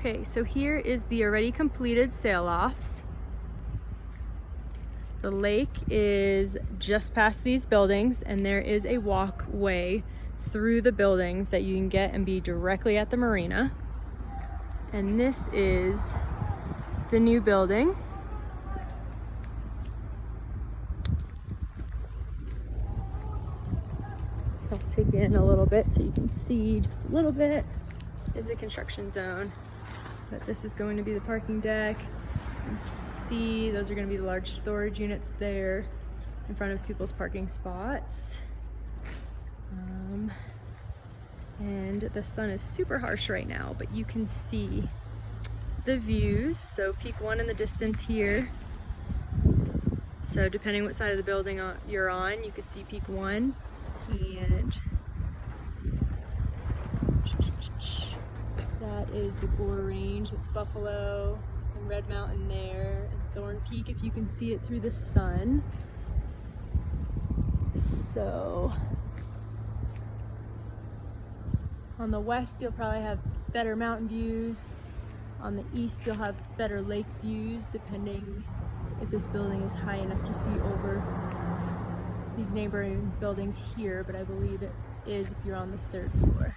Okay, so here is the already completed sail lofts. The lake is just past these buildings, and there is a walkway through the buildings that you can get and be directly at the marina. And this is the new building. I'll take you in a little bit so you can see just a little bit. Is a construction zone, but this is going to be the parking deck. You can see those are going to be the large storage units there in front of people's parking spots. And the sun is super harsh right now, but you can see the views. So peak 1 in the distance here. So depending what side of the building you're on, you could see peak 1. And that is the Gore Range. That's Buffalo and Red Mountain there, and Thorn Peak if you can see it through the sun. So on the west you'll probably have better mountain views. On the east you'll have better lake views, depending if this building is high enough to see over these neighboring buildings here, but I believe it is if you're on the 3rd floor.